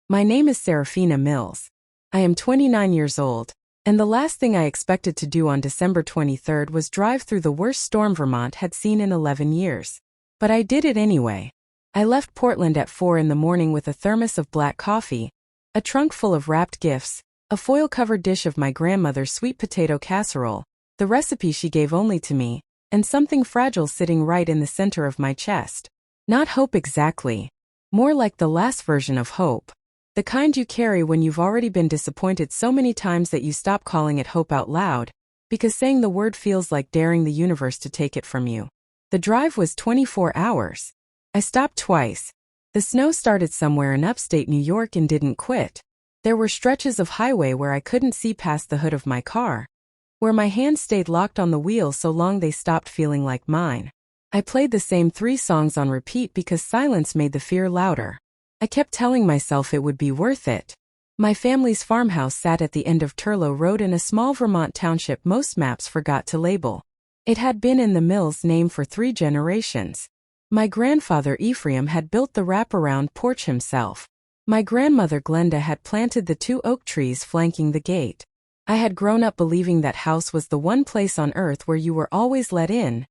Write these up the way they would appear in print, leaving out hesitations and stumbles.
My name is Serafina Mills. I am 29 years old, and the last thing I expected to do on December 23rd was drive through the worst storm Vermont had seen in 11 years. But I did it anyway. I left Portland at 4 in the morning with a thermos of black coffee, a trunk full of wrapped gifts, a foil-covered dish of my grandmother's sweet potato casserole, the recipe she gave only to me, and something fragile sitting right in the center of my chest. Not hope exactly. More like the last version of hope. The kind you carry when you've already been disappointed so many times that you stop calling it hope out loud, because saying the word feels like daring the universe to take it from you. The drive was 24 hours. I stopped twice. The snow started somewhere in upstate New York and didn't quit. There were stretches of highway where I couldn't see past the hood of my car, where my hands stayed locked on the wheel so long they stopped feeling like mine. I played the same 3 songs on repeat because silence made the fear louder. I kept telling myself it would be worth it. My family's farmhouse sat at the end of Turlow Road in a small Vermont township most maps forgot to label. It had been in the Mills name for 3 generations. My grandfather Ephraim had built the wraparound porch himself. My grandmother Glenda had planted the 2 oak trees flanking the gate. I had grown up believing that house was the one place on earth where you were always let in.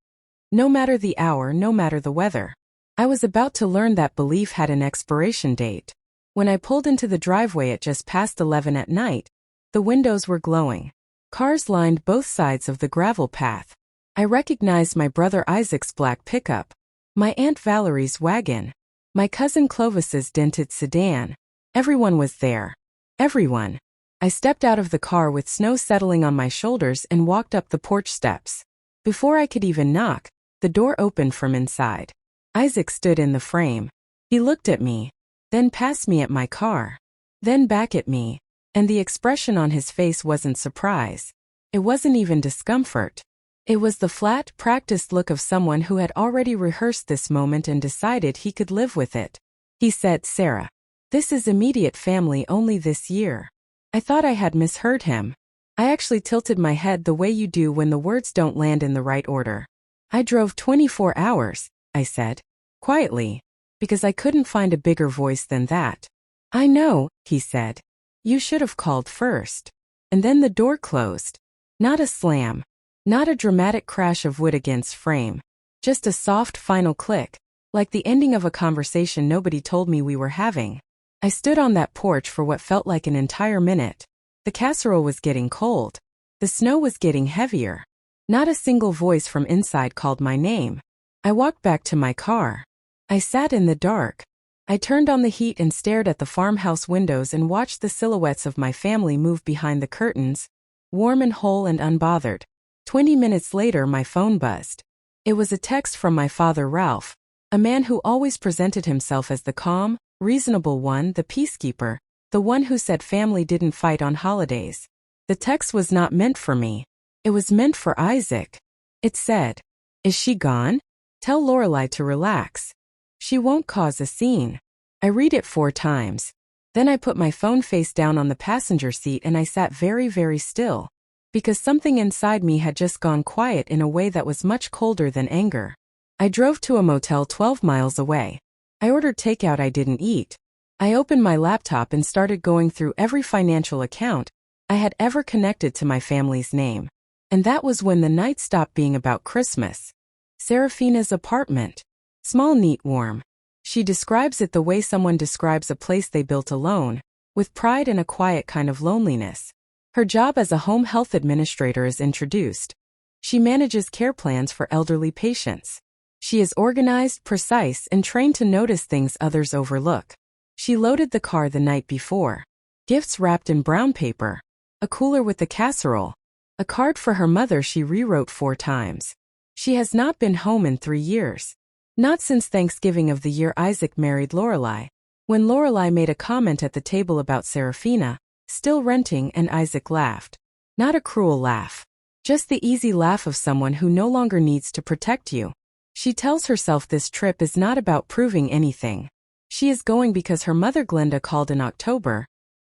No matter the hour, no matter the weather. I was about to learn that belief had an expiration date. When I pulled into the driveway at just past 11 at night, the windows were glowing. Cars lined both sides of the gravel path. I recognized my brother Isaac's black pickup, my Aunt Valerie's wagon, my cousin Clovis's dented sedan. Everyone was there. Everyone. I stepped out of the car with snow settling on my shoulders and walked up the porch steps. Before I could even knock, the door opened from inside. Isaac stood in the frame. He looked at me, then past me at my car, then back at me, and the expression on his face wasn't surprise. It wasn't even discomfort. It was the flat, practiced look of someone who had already rehearsed this moment and decided he could live with it. He said, "Sarah, this is immediate family only this year." I thought I had misheard him. I actually tilted my head the way you do when the words don't land in the right order. "I drove 24 hours, I said, quietly, because I couldn't find a bigger voice than that. "I know," he said. "You should have called first." And then the door closed. Not a slam. Not a dramatic crash of wood against frame. Just a soft final click, like the ending of a conversation nobody told me we were having. I stood on that porch for what felt like an entire minute. The casserole was getting cold. The snow was getting heavier. Not a single voice from inside called my name. I walked back to my car. I sat in the dark. I turned on the heat and stared at the farmhouse windows and watched the silhouettes of my family move behind the curtains, warm and whole and unbothered. 20 minutes later my phone buzzed. It was a text from my father Ralph, a man who always presented himself as the calm, reasonable one, the peacekeeper, the one who said family didn't fight on holidays. The text was not meant for me. It was meant for Isaac. It said, "Is she gone? Tell Lorelai to relax. She won't cause a scene." I read it 4 times. Then I put my phone face down on the passenger seat and I sat very, very still, because something inside me had just gone quiet in a way that was much colder than anger. I drove to a motel 12 miles away. I ordered takeout I didn't eat. I opened my laptop and started going through every financial account I had ever connected to my family's name. And that was when the night stopped being about Christmas. Serafina's apartment. Small, neat, warm. She describes it the way someone describes a place they built alone, with pride and a quiet kind of loneliness. Her job as a home health administrator is introduced. She manages care plans for elderly patients. She is organized, precise, and trained to notice things others overlook. She loaded the car the night before. Gifts wrapped in brown paper. A cooler with the casserole. A card for her mother she rewrote 4 times. She has not been home in 3 years. Not since Thanksgiving of the year Isaac married Lorelai. When Lorelai made a comment at the table about Serafina, still renting, and Isaac laughed. Not a cruel laugh. Just the easy laugh of someone who no longer needs to protect you. She tells herself this trip is not about proving anything. She is going because her mother Glenda called in October,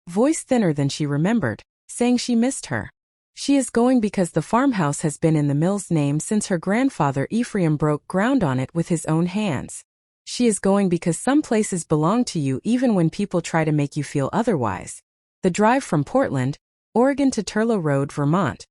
voice thinner than she remembered, saying she missed her. She is going because the farmhouse has been in the Mills' name since her grandfather Ephraim broke ground on it with his own hands. She is going because some places belong to you even when people try to make you feel otherwise. The drive from Portland, Oregon to Turlough Road, Vermont.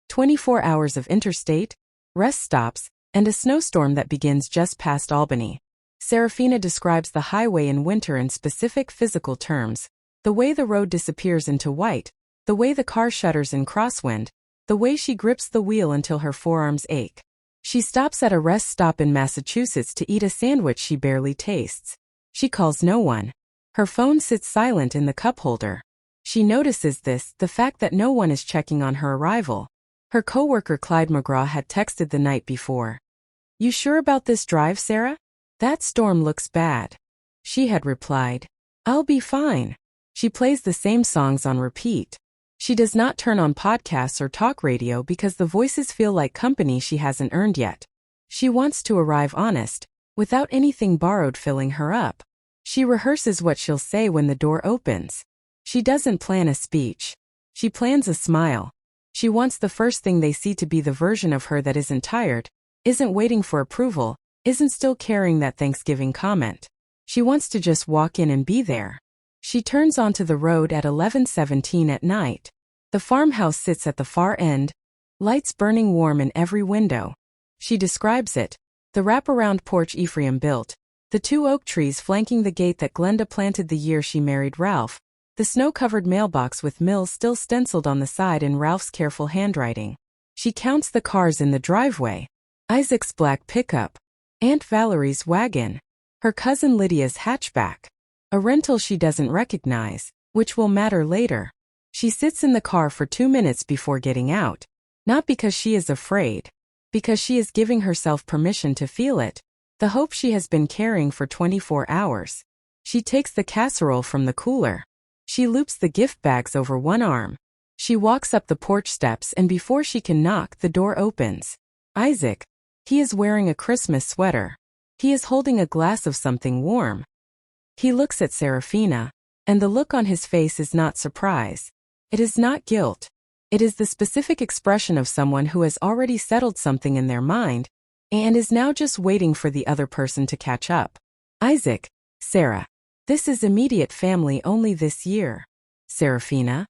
24 hours of interstate, rest stops, and a snowstorm that begins just past Albany. Serafina describes the highway in winter in specific physical terms. The way the road disappears into white, the way the car shudders in crosswind, the way she grips the wheel until her forearms ache. She stops at a rest stop in Massachusetts to eat a sandwich she barely tastes. She calls no one. Her phone sits silent in the cup holder. She notices this, the fact that no one is checking on her arrival. Her coworker Clyde McGraw had texted the night before. "You sure about this drive, Sarah? That storm looks bad." She had replied, "I'll be fine." She plays the same songs on repeat. She does not turn on podcasts or talk radio because the voices feel like company she hasn't earned yet. She wants to arrive honest, without anything borrowed filling her up. She rehearses what she'll say when the door opens. She doesn't plan a speech. She plans a smile. She wants the first thing they see to be the version of her that isn't tired, isn't waiting for approval, isn't still carrying that Thanksgiving comment. She wants to just walk in and be there. She turns onto the road at 11:17 at night. The farmhouse sits at the far end, lights burning warm in every window. She describes it: the wraparound porch Ephraim built, the 2 oak trees flanking the gate that Glenda planted the year she married Ralph, the snow-covered mailbox with Mills still stenciled on the side in Ralph's careful handwriting. She counts the cars in the driveway: Isaac's black pickup, Aunt Valerie's wagon, her cousin Lydia's hatchback, a rental she doesn't recognize, which will matter later. She sits in the car for 2 minutes before getting out. Not because she is afraid. Because she is giving herself permission to feel it. The hope she has been carrying for 24 hours. She takes the casserole from the cooler. She loops the gift bags over one arm. She walks up the porch steps and before she can knock, the door opens. Isaac. He is wearing a Christmas sweater. He is holding a glass of something warm. He looks at Serafina, and the look on his face is not surprise. It is not guilt. It is the specific expression of someone who has already settled something in their mind, and is now just waiting for the other person to catch up. Isaac, Sarah. This is immediate family only this year. Serafina.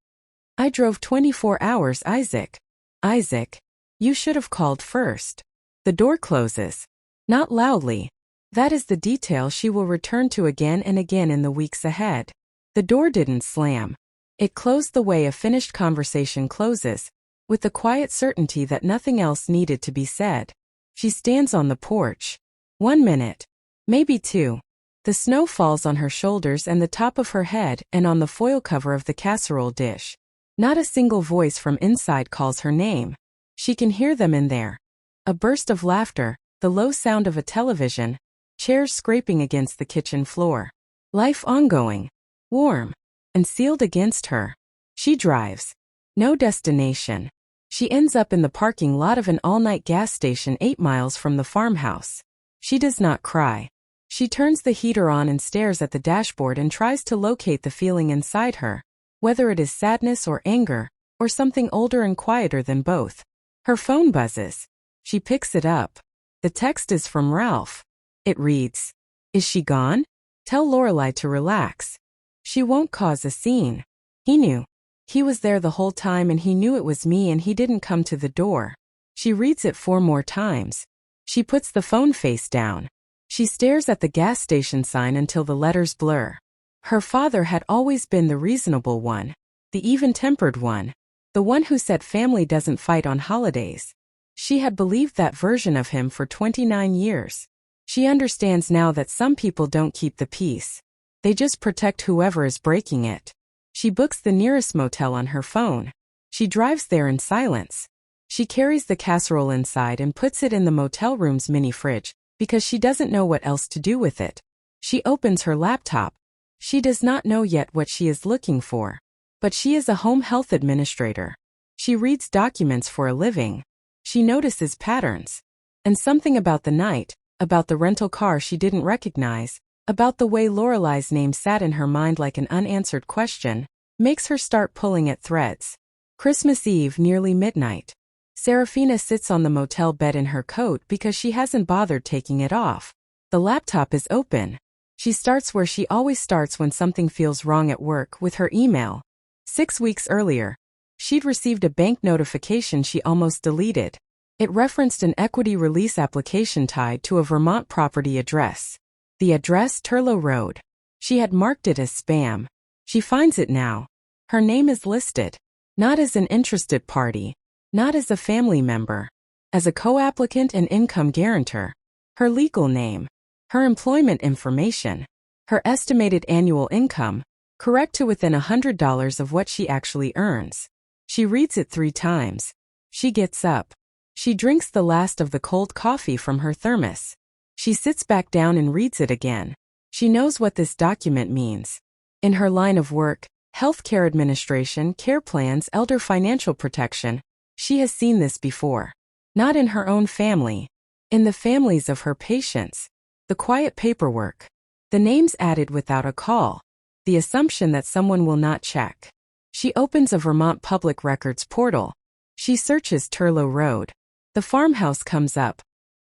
I drove 24 hours, Isaac. Isaac. You should have called first. The door closes. Not loudly. That is the detail she will return to again and again in the weeks ahead. The door didn't slam. It closed the way a finished conversation closes, with the quiet certainty that nothing else needed to be said. She stands on the porch. 1 minute. Maybe 2. The snow falls on her shoulders and the top of her head and on the foil cover of the casserole dish. Not a single voice from inside calls her name. She can hear them in there. A burst of laughter, the low sound of a television, chairs scraping against the kitchen floor. Life ongoing, warm, and sealed against her. She drives. No destination. She ends up in the parking lot of an all-night gas station 8 miles from the farmhouse. She does not cry. She turns the heater on and stares at the dashboard and tries to locate the feeling inside her, whether it is sadness or anger, or something older and quieter than both. Her phone buzzes. She picks it up. The text is from Ralph. It reads, "Is she gone? Tell Lorelai to relax. She won't cause a scene." He knew. He was there the whole time and he knew it was me and he didn't come to the door. She reads it 4 more times. She puts the phone face down. She stares at the gas station sign until the letters blur. Her father had always been the reasonable one, the even-tempered one, the one who said family doesn't fight on holidays. She had believed that version of him for 29 years. She understands now that some people don't keep the peace. They just protect whoever is breaking it. She books the nearest motel on her phone. She drives there in silence. She carries the casserole inside and puts it in the motel room's mini fridge, because she doesn't know what else to do with it. She opens her laptop. She does not know yet what she is looking for. But she is a home health administrator. She reads documents for a living. She notices patterns. And something about the night, about the rental car she didn't recognize, about the way Lorelai's name sat in her mind like an unanswered question, makes her start pulling at threads. Christmas Eve, nearly midnight. Serafina sits on the motel bed in her coat because she hasn't bothered taking it off. The laptop is open. She starts where she always starts when something feels wrong at work, with her email. 6 weeks earlier, she'd received a bank notification she almost deleted. It referenced an equity release application tied to a Vermont property address. The address, Turlow Road. She had marked it as spam. She finds it now. Her name is listed. Not as an interested party. Not as a family member. As a co-applicant and income guarantor. Her legal name. Her employment information. Her estimated annual income, correct to within $100 of what she actually earns. She reads it 3 times. She gets up. She drinks the last of the cold coffee from her thermos. She sits back down and reads it again. She knows what this document means. In her line of work, healthcare administration, care plans, elder financial protection, she has seen this before. Not in her own family. In the families of her patients. The quiet paperwork. The names added without a call. The assumption that someone will not check. She opens a Vermont Public Records portal. She searches Turlow Road. The farmhouse comes up.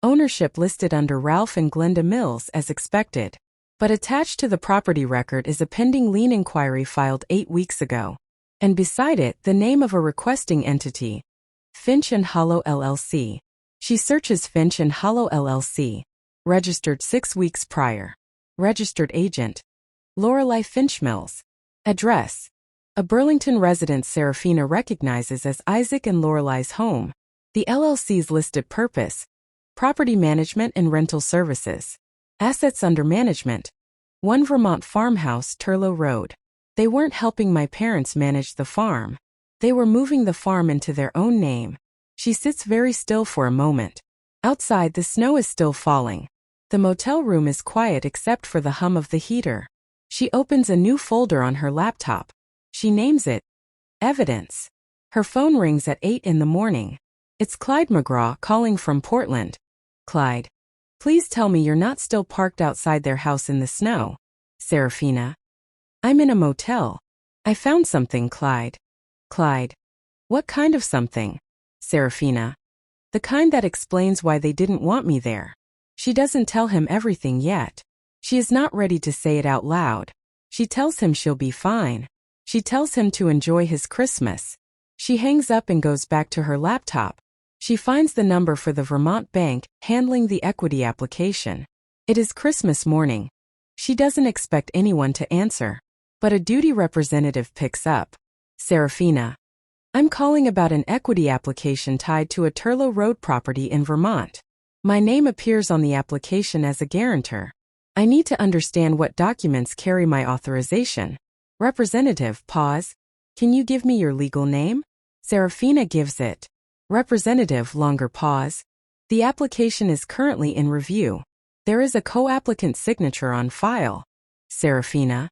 Ownership listed under Ralph and Glenda Mills as expected. But attached to the property record is a pending lien inquiry filed 8 weeks ago. And beside it, the name of a requesting entity. Finch and Hollow LLC. She searches Finch and Hollow LLC. Registered 6 weeks prior. Registered agent. Lorelei Finch Mills. Address. A Burlington residence Serafina recognizes as Isaac and Lorelei's home. The LLC's listed purpose. Property management and rental services. Assets under management. 1 Vermont Farmhouse, Turlow Road. They weren't helping my parents manage the farm. They were moving the farm into their own name. She sits very still for a moment. Outside, the snow is still falling. The motel room is quiet except for the hum of the heater. She opens a new folder on her laptop. She names it Evidence. Her phone rings at 8 in the morning. It's Clyde McGraw calling from Portland. Clyde. Please tell me you're not still parked outside their house in the snow. Serafina. I'm in a motel. I found something, Clyde. Clyde. What kind of something? Serafina. The kind that explains why they didn't want me there. She doesn't tell him everything yet. She is not ready to say it out loud. She tells him she'll be fine. She tells him to enjoy his Christmas. She hangs up and goes back to her laptop. She finds the number for the Vermont bank handling the equity application. It is Christmas morning. She doesn't expect anyone to answer. But a duty representative picks up. Serafina. I'm calling about an equity application tied to a Turlow Road property in Vermont. My name appears on the application as a guarantor. I need to understand what documents carry my authorization. Representative, pause. Can you give me your legal name? Serafina gives it. Representative, longer pause. The application is currently in review. There is a co-applicant signature on file. Serafina.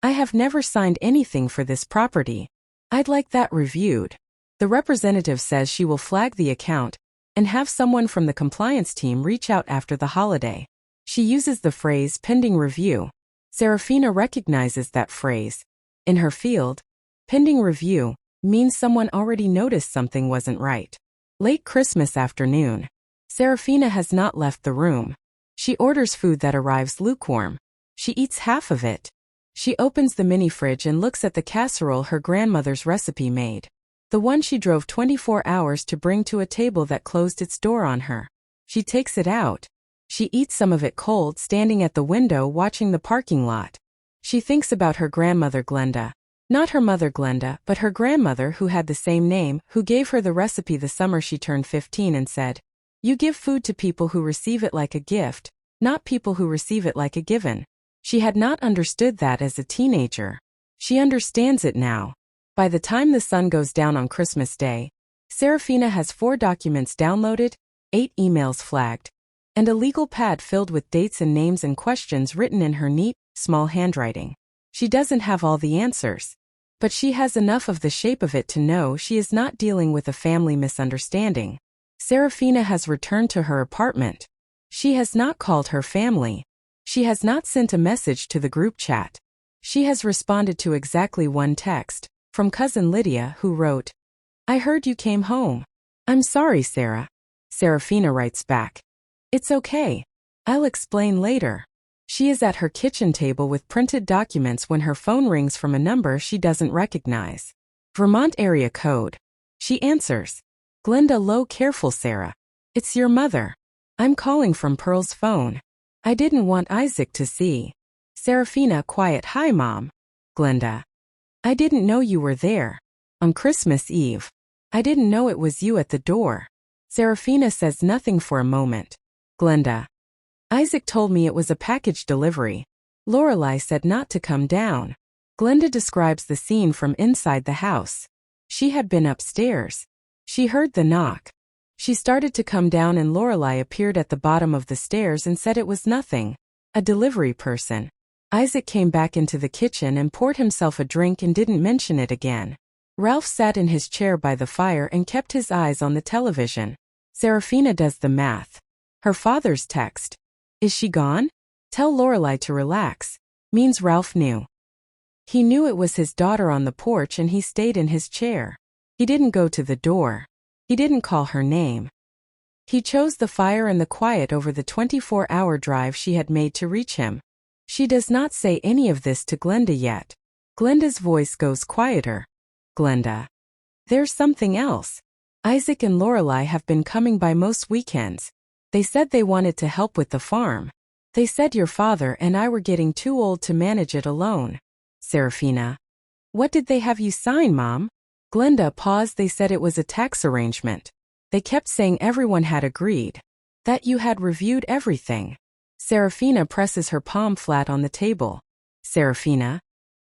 I have never signed anything for this property. I'd like that reviewed. The representative says she will flag the account and have someone from the compliance team reach out after the holiday. She uses the phrase pending review. Serafina recognizes that phrase. In her field, pending review means someone already noticed something wasn't right. Late Christmas afternoon. Serafina has not left the room. She orders food that arrives lukewarm. She eats half of it. She opens the mini fridge and looks at the casserole her grandmother's recipe made. The one she drove 24 hours to bring to a table that closed its door on her. She takes it out. She eats some of it cold, standing at the window watching the parking lot. She thinks about her grandmother Glenda. Not her mother Glenda, but her grandmother who had the same name, who gave her the recipe the summer she turned 15 and said, "You give food to people who receive it like a gift, not people who receive it like a given." She had not understood that as a teenager. She understands it now. By the time the sun goes down on Christmas Day, Serafina has 4 documents downloaded, 8 emails flagged, and a legal pad filled with dates and names and questions written in her neat, small handwriting. She doesn't have all the answers, but she has enough of the shape of it to know she is not dealing with a family misunderstanding. Serafina has returned to her apartment. She has not called her family. She has not sent a message to the group chat. She has responded to exactly one text, from cousin Lydia, who wrote, "I heard you came home. I'm sorry, Sarah." Serafina writes back, "It's okay. I'll explain later. She is at her kitchen table with printed documents when her phone rings from a number she doesn't recognize. Vermont area code. She answers. Glenda, low, careful, Sarah. It's your mother. I'm calling from Pearl's phone. I didn't want Isaac to see. Serafina, quiet, hi, Mom. Glenda. I didn't know you were there. On Christmas Eve. I didn't know it was you at the door. Serafina says nothing for a moment. Glenda. Isaac told me it was a package delivery. Lorelai said not to come down. Glenda describes the scene from inside the house. She had been upstairs. She heard the knock. She started to come down and Lorelai appeared at the bottom of the stairs and said it was nothing. A delivery person. Isaac came back into the kitchen and poured himself a drink and didn't mention it again. Ralph sat in his chair by the fire and kept his eyes on the television. Serafina does the math. Her father's text. Is she gone? Tell Lorelai to relax. Means Ralph knew. He knew it was his daughter on the porch and he stayed in his chair. He didn't go to the door. He didn't call her name. He chose the fire and the quiet over the 24-hour drive she had made to reach him. She does not say any of this to Glenda yet. Glenda's voice goes quieter. Glenda. There's something else. Isaac and Lorelai have been coming by most weekends. They said they wanted to help with the farm. They said your father and I were getting too old to manage it alone. Serafina. What did they have you sign, Mom? Glenda paused. They said it was a tax arrangement. They kept saying everyone had agreed. That you had reviewed everything. Serafina presses her palm flat on the table. Serafina.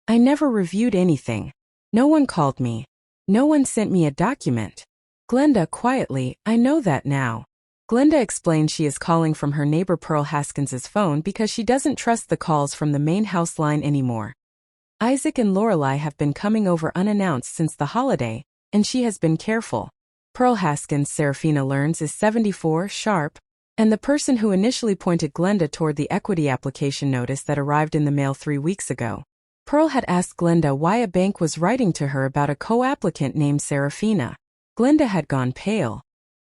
I never reviewed anything. No one called me. No one sent me a document. Glenda quietly, I know that now. Glenda explains she is calling from her neighbor Pearl Haskins's phone because she doesn't trust the calls from the main house line anymore. Isaac and Lorelai have been coming over unannounced since the holiday, and she has been careful. Pearl Haskins, Serafina learns, is 74, sharp, and the person who initially pointed Glenda toward the equity application notice that arrived in the mail 3 weeks ago. Pearl had asked Glenda why a bank was writing to her about a co-applicant named Serafina. Glenda had gone pale.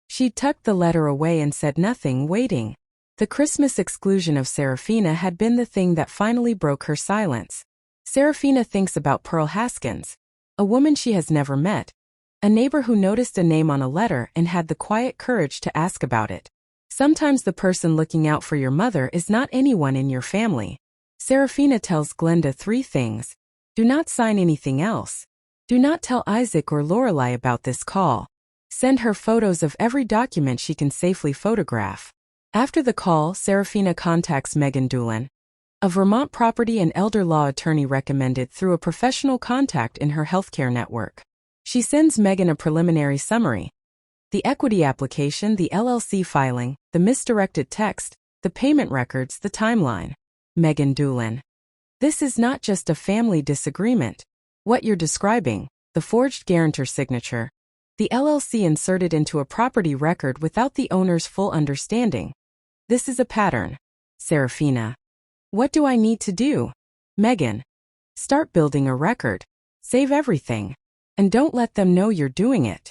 She tucked the letter away and said nothing, waiting. The Christmas exclusion of Serafina had been the thing that finally broke her silence. Serafina thinks about Pearl Haskins, a woman she has never met, a neighbor who noticed a name on a letter and had the quiet courage to ask about it. Sometimes the person looking out for your mother is not anyone in your family. Serafina tells Glenda 3 things. Do not sign anything else. Do not tell Isaac or Lorelai about this call. Send her photos of every document she can safely photograph. After the call, Serafina contacts Megan Doolin, a Vermont property and elder law attorney recommended through a professional contact in her healthcare network. She sends Megan a preliminary summary. The equity application, the LLC filing, the misdirected text, the payment records, the timeline. Megan Doolin. This is not just a family disagreement. What you're describing, the forged guarantor signature, the LLC inserted into a property record without the owner's full understanding. This is a pattern. Serafina. What do I need to do? Megan. Start building a record. Save everything. And don't let them know you're doing it.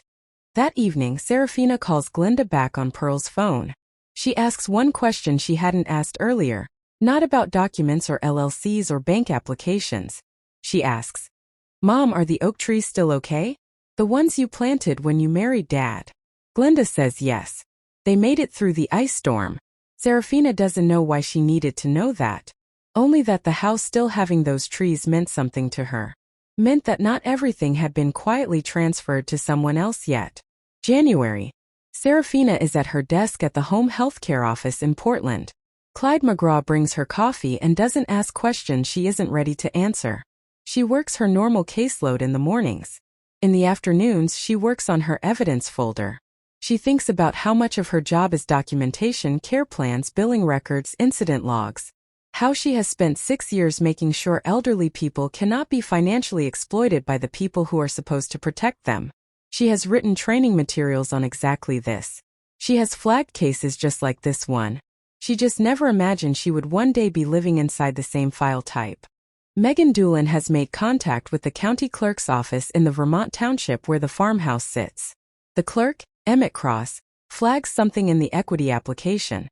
That evening, Serafina calls Glenda back on Pearl's phone. She asks one question she hadn't asked earlier, not about documents or LLCs or bank applications. She asks, Mom, are the oak trees still okay? The ones you planted when you married Dad? Glenda says yes. They made it through the ice storm. Serafina doesn't know why she needed to know that. Only that the house still having those trees meant something to her. Meant that not everything had been quietly transferred to someone else yet. January. Serafina is at her desk at the home healthcare office in Portland. Clyde McGraw brings her coffee and doesn't ask questions she isn't ready to answer. She works her normal caseload in the mornings. In the afternoons, she works on her evidence folder. She thinks about how much of her job is documentation, care plans, billing records, incident logs. How she has spent 6 years making sure elderly people cannot be financially exploited by the people who are supposed to protect them. She has written training materials on exactly this. She has flagged cases just like this one. She just never imagined she would one day be living inside the same file type. Megan Doolin has made contact with the county clerk's office in the Vermont township where the farmhouse sits. The clerk, Emmett Cross, flags something in the equity application.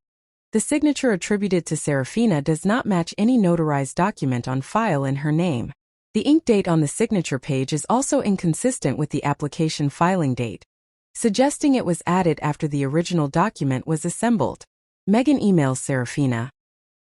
The signature attributed to Serafina does not match any notarized document on file in her name. The ink date on the signature page is also inconsistent with the application filing date, suggesting it was added after the original document was assembled. Megan emails Serafina.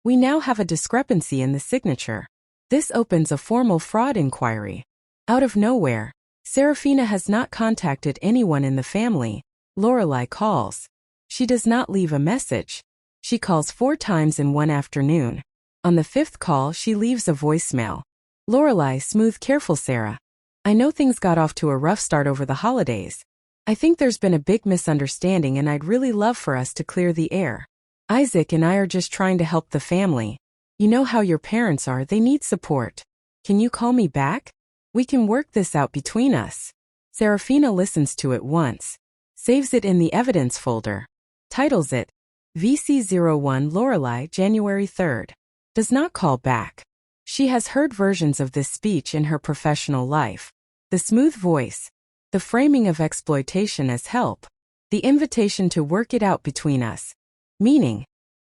We now have a discrepancy in the signature. This opens a formal fraud inquiry. Out of nowhere, Serafina has not contacted anyone in the family. Lorelai calls. She does not leave a message. She calls 4 times in one afternoon. On the 5th call, she leaves a voicemail. Lorelai, smooth, careful Sarah. I know things got off to a rough start over the holidays. I think there's been a big misunderstanding and I'd really love for us to clear the air. Isaac and I are just trying to help the family. You know how your parents are, they need support. Can you call me back? We can work this out between us. Serafina listens to it once, saves it in the evidence folder, titles it, VC01 Lorelai, January 3rd. Does not call back. She has heard versions of this speech in her professional life. The smooth voice, the framing of exploitation as help, the invitation to work it out between us. Meaning,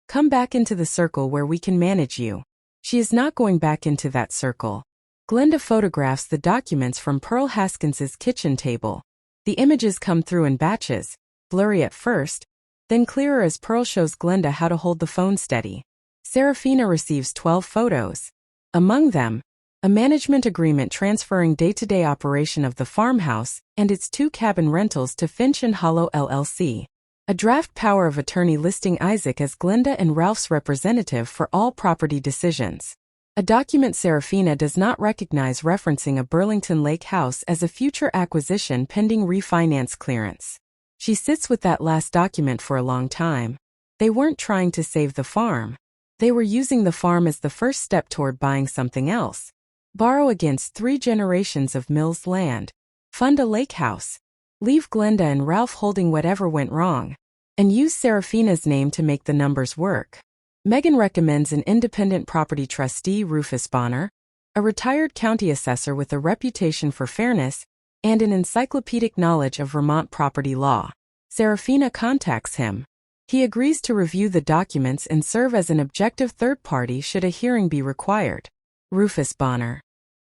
come back into the circle where we can manage you. She is not going back into that circle. Glenda photographs the documents from Pearl Haskins's kitchen table. The images come through in batches, blurry at first, then clearer as Pearl shows Glenda how to hold the phone steady. Serafina receives 12 photos. Among them, a management agreement transferring day-to-day operation of the farmhouse and its 2 cabin rentals to Finch and Hollow LLC. A draft power of attorney listing Isaac as Glenda and Ralph's representative for all property decisions. A document Serafina does not recognize referencing a Burlington Lake house as a future acquisition pending refinance clearance. She sits with that last document for a long time. They weren't trying to save the farm. They were using the farm as the first step toward buying something else. Borrow against 3 generations of Mills land. Fund a lake house. Leave Glenda and Ralph holding whatever went wrong. And use Serafina's name to make the numbers work. Megan recommends an independent property trustee, Rufus Bonner, a retired county assessor with a reputation for fairness and an encyclopedic knowledge of Vermont property law. Serafina contacts him. He agrees to review the documents and serve as an objective third party should a hearing be required. Rufus Bonner.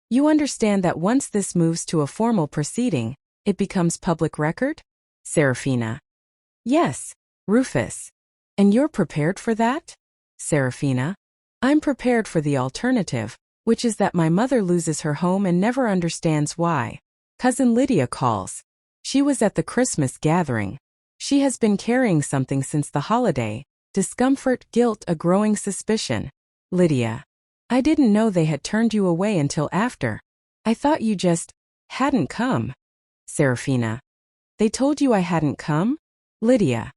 You understand that once this moves to a formal proceeding, it becomes public record? Serafina. Yes, Rufus. And you're prepared for that? Serafina. I'm prepared for the alternative, which is that my mother loses her home and never understands why. Cousin Lydia calls. She was at the Christmas gathering. She has been carrying something since the holiday. Discomfort, guilt, a growing suspicion. Lydia. I didn't know they had turned you away until after. I thought you just hadn't come. Serafina. They told you I hadn't come? Lydia.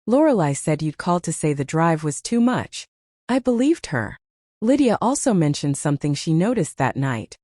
Lorelai said you'd called to say the drive was too much. I believed her. Lydia also mentioned something she noticed that night.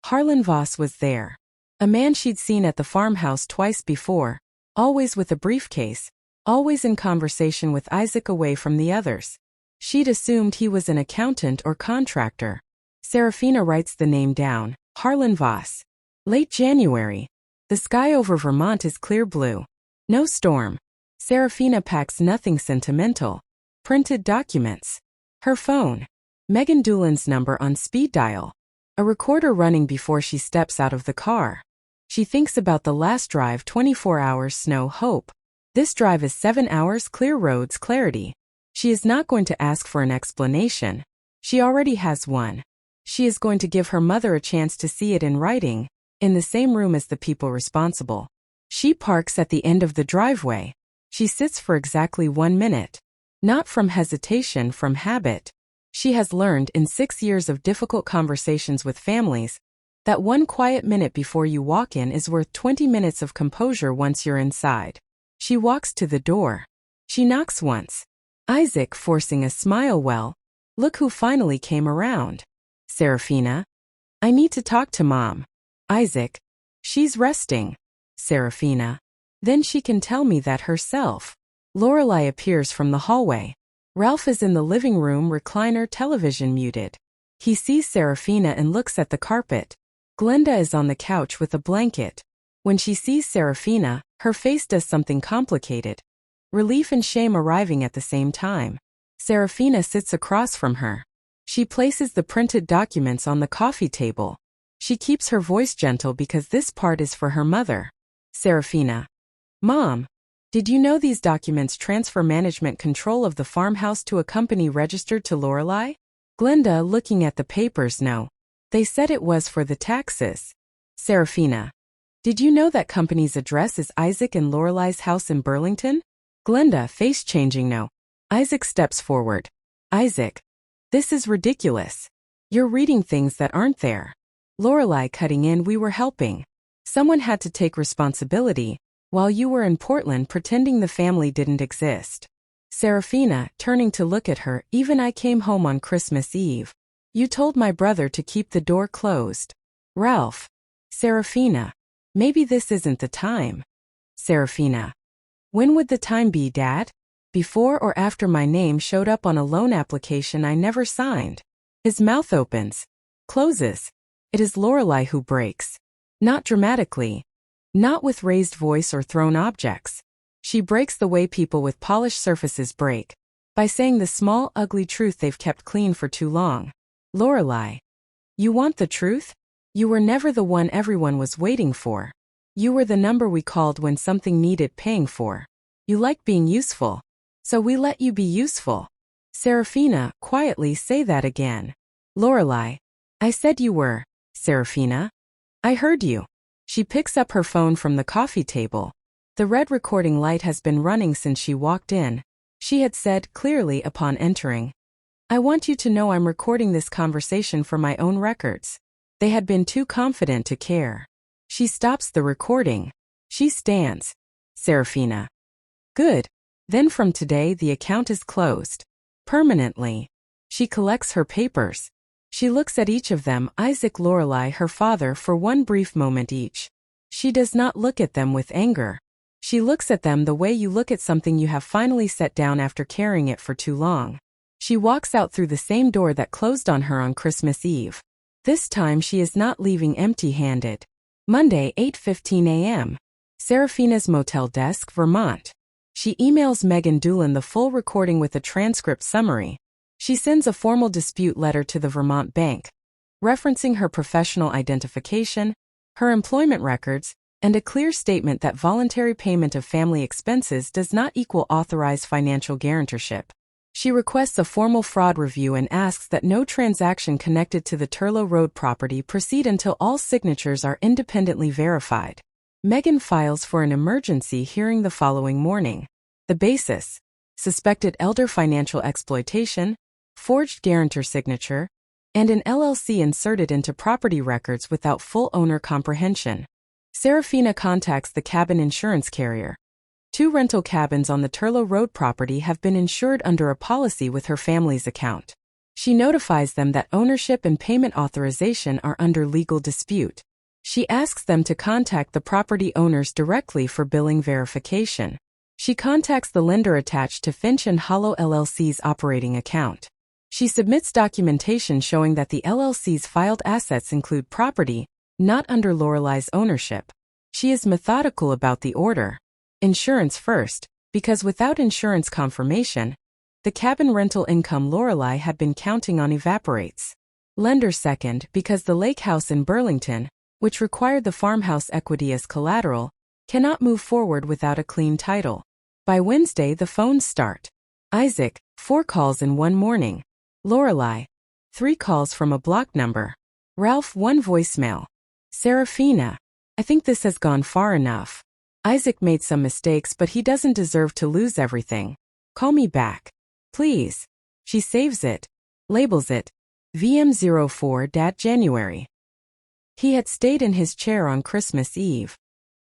Harlan Voss was there. A man she'd seen at the farmhouse twice before, always with a briefcase, always in conversation with Isaac away from the others. She'd assumed he was an accountant or contractor. Serafina writes the name down, Harlan Voss. Late January. The sky over Vermont is clear blue. No storm. Serafina packs nothing sentimental. Printed documents. Her phone. Megan Doolan's number on speed dial. A recorder running before she steps out of the car. She thinks about the last drive, 24 hours snow hope. This drive is 7 hours clear roads clarity. She is not going to ask for an explanation. She already has one. She is going to give her mother a chance to see it in writing, in the same room as the people responsible. She parks at the end of the driveway. She sits for exactly 1 minute. Not from hesitation, from habit. She has learned in 6 years of difficult conversations with families that 1 quiet minute before you walk in is worth 20 minutes of composure once you're inside. She walks to the door. She knocks once. Isaac forcing a smile. Well, look who finally came around. Serafina. I need to talk to Mom. Isaac. She's resting. Serafina. Then she can tell me that herself. Lorelai appears from the hallway. Ralph is in the living room, recliner, television muted. He sees Serafina and looks at the carpet. Glenda is on the couch with a blanket. When she sees Serafina, her face does something complicated. Relief and shame arriving at the same time. Serafina sits across from her. She places the printed documents on the coffee table. She keeps her voice gentle because this part is for her mother. Serafina. Mom, did you know these documents transfer management control of the farmhouse to a company registered to Lorelei? Glenda, looking at the papers. No. They said it was for the taxes. Serafina. Did you know that company's address is Isaac and Lorelei's house in Burlington? Glenda, face changing. No. Isaac steps forward. Isaac. This is ridiculous. You're reading things that aren't there. Lorelei, cutting in. We were helping. Someone had to take responsibility, while you were in Portland pretending the family didn't exist. Serafina, turning to look at her. Even I came home on Christmas Eve. You told my brother to keep the door closed. Ralph. Serafina. Maybe this isn't the time. Serafina. When would the time be, Dad? Before or after my name showed up on a loan application I never signed? His mouth opens. Closes. It is Lorelei who breaks. Not dramatically. Not with raised voice or thrown objects. She breaks the way people with polished surfaces break. By saying the small, ugly truth they've kept clean for too long. Lorelei. You want the truth? You were never the one everyone was waiting for. You were the number we called when something needed paying for. You like being useful. So we let you be useful. Serafina, quietly say that again. Lorelei. I said you were. Serafina. I heard you. She picks up her phone from the coffee table. The red recording light has been running since she walked in. She had said clearly upon entering, I want you to know I'm recording this conversation for my own records. They had been too confident to care. She stops the recording. She stands. Serafina. Good. Then from today the account is closed. Permanently. She collects her papers. She looks at each of them, Isaac, Lorelei, her father, for one brief moment each. She does not look at them with anger. She looks at them the way you look at something you have finally set down after carrying it for too long. She walks out through the same door that closed on her on Christmas Eve. This time she is not leaving empty-handed. Monday, 8:15 a.m. Serafina's Motel Desk, Vermont. She emails Megan Doolin the full recording with a transcript summary. She sends a formal dispute letter to the Vermont bank, referencing her professional identification, her employment records, and a clear statement that voluntary payment of family expenses does not equal authorized financial guarantorship. She requests a formal fraud review and asks that no transaction connected to the Turlow Road property proceed until all signatures are independently verified. Megan files for an emergency hearing the following morning. The basis: suspected elder financial exploitation, forged guarantor signature, and an LLC inserted into property records without full owner comprehension. Serafina contacts the cabin insurance carrier. 2 rental cabins on the Turlow Road property have been insured under a policy with her family's account. She notifies them that ownership and payment authorization are under legal dispute. She asks them to contact the property owners directly for billing verification. She contacts the lender attached to Finch and Hollow LLC's operating account. She submits documentation showing that the LLC's filed assets include property not under Lorelei's ownership. She is methodical about the order. Insurance first, because without insurance confirmation, the cabin rental income Lorelei had been counting on evaporates. Lender second, because the lake house in Burlington, which required the farmhouse equity as collateral, cannot move forward without a clean title. By Wednesday the phones start. Isaac, 4 calls in one morning. Lorelei, 3 calls from a block number. Ralph, 1 voicemail. Serafina, I think this has gone far enough. Isaac made some mistakes, but he doesn't deserve to lose everything. Call me back. Please. She saves it. Labels it. VM04 January. He had stayed in his chair on Christmas Eve.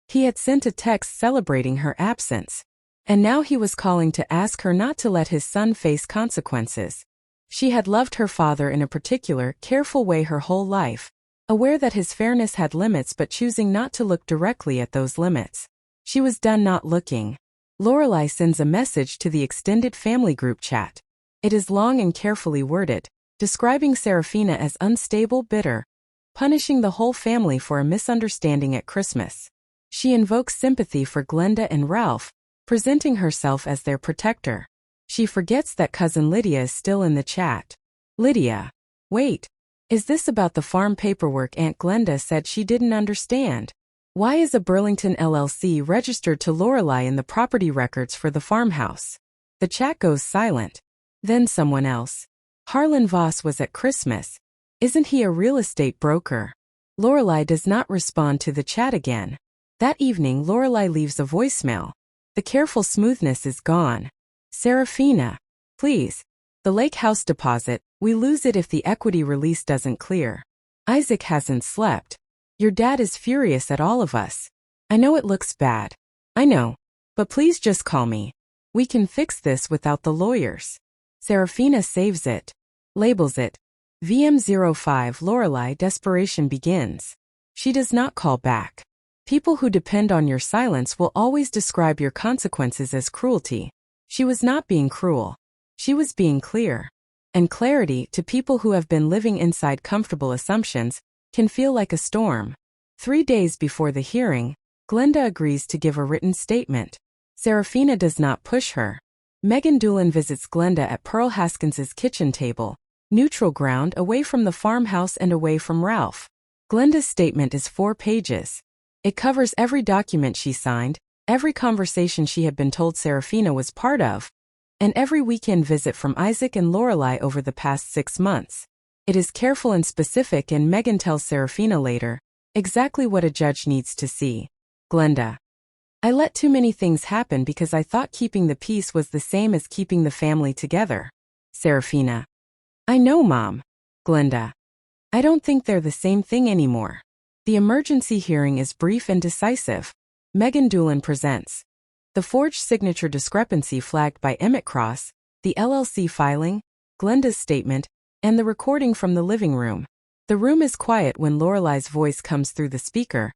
He had sent a text celebrating her absence. And now he was calling to ask her not to let his son face consequences. She had loved her father in a particular, careful way her whole life, aware that his fairness had limits but choosing not to look directly at those limits. She was done not looking. Lorelei sends a message to the extended family group chat. It is long and carefully worded, describing Serafina as unstable, bitter, punishing the whole family for a misunderstanding at Christmas. She invokes sympathy for Glenda and Ralph, presenting herself as their protector. She forgets that cousin Lydia is still in the chat. Lydia. Wait. Is this about the farm paperwork Aunt Glenda said she didn't understand? Why is a Burlington LLC registered to Lorelei in the property records for the farmhouse? The chat goes silent. Then someone else. Harlan Voss was at Christmas. Isn't he a real estate broker? Lorelei does not respond to the chat again. That evening Lorelei leaves a voicemail. The careful smoothness is gone. Serafina. Please. The lake house deposit, we lose it if the equity release doesn't clear. Isaac hasn't slept. Your dad is furious at all of us. I know it looks bad. I know. But please just call me. We can fix this without the lawyers. Serafina saves it. Labels it. VM05 Lorelei. Desperation begins. She does not call back. People who depend on your silence will always describe your consequences as cruelty. She was not being cruel. She was being clear. And clarity, to people who have been living inside comfortable assumptions, can feel like a storm. 3 days before the hearing, Glenda agrees to give a written statement. Serafina does not push her. Megan Doolin visits Glenda at Pearl Haskins's kitchen table, neutral ground, away from the farmhouse and away from Ralph. Glenda's statement is 4 pages. It covers every document she signed, every conversation she had been told Serafina was part of, and every weekend visit from Isaac and Lorelei over the past 6 months. It is careful and specific, and Megan tells Serafina later exactly what a judge needs to see. Glenda. I let too many things happen because I thought keeping the peace was the same as keeping the family together. Serafina. I know, Mom. Glenda. I don't think they're the same thing anymore. The emergency hearing is brief and decisive. Megan Doolin presents the forged signature discrepancy flagged by Emmett Cross, the LLC filing, Glenda's statement, and the recording from the living room. The room is quiet when Lorelei's voice comes through the speaker.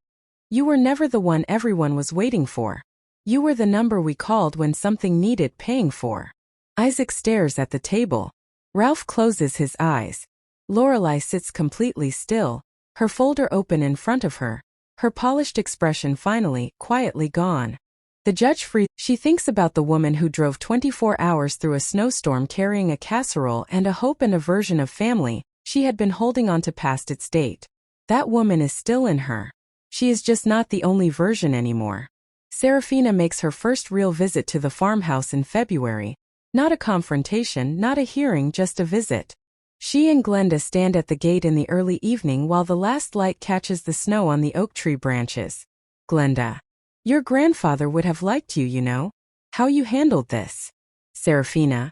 You were never the one everyone was waiting for. You were the number we called when something needed paying for. Isaac stares at the table. Ralph closes his eyes. Lorelei sits completely still, her folder open in front of her, her polished expression finally, quietly gone. The judge frees. She thinks about the woman who drove 24 hours through a snowstorm carrying a casserole and a hope and a version of family she had been holding on to past its date. That woman is still in her. She is just not the only version anymore. Serafina makes her first real visit to the farmhouse in February. Not a confrontation, not a hearing, just a visit. She and Glenda stand at the gate in the early evening while the last light catches the snow on the oak tree branches. Glenda. Your grandfather would have liked you, you know. How you handled this. Serafina.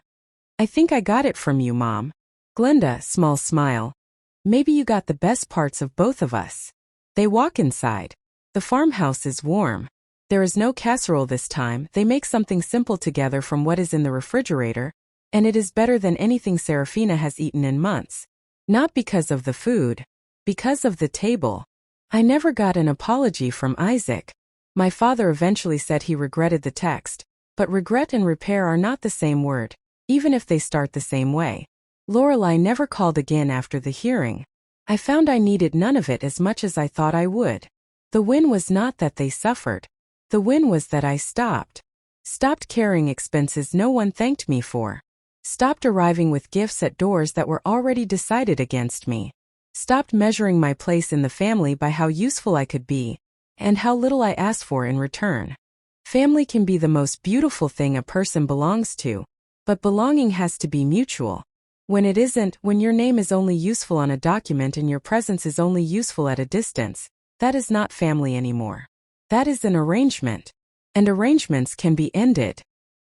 I think I got it from you, Mom. Glenda, small smile. Maybe you got the best parts of both of us. They walk inside. The farmhouse is warm. There is no casserole this time. They make something simple together from what is in the refrigerator, and it is better than anything Serafina has eaten in months. Not because of the food. Because of the table. I never got an apology from Isaac. My father eventually said he regretted the text, but regret and repair are not the same word, even if they start the same way. Lorelei never called again after the hearing. I found I needed none of it as much as I thought I would. The win was not that they suffered. The win was that I stopped. Stopped carrying expenses no one thanked me for. Stopped arriving with gifts at doors that were already decided against me. Stopped measuring my place in the family by how useful I could be, and how little I asked for in return. Family can be the most beautiful thing a person belongs to, but belonging has to be mutual. When it isn't, when your name is only useful on a document and your presence is only useful at a distance, that is not family anymore. That is an arrangement. And arrangements can be ended.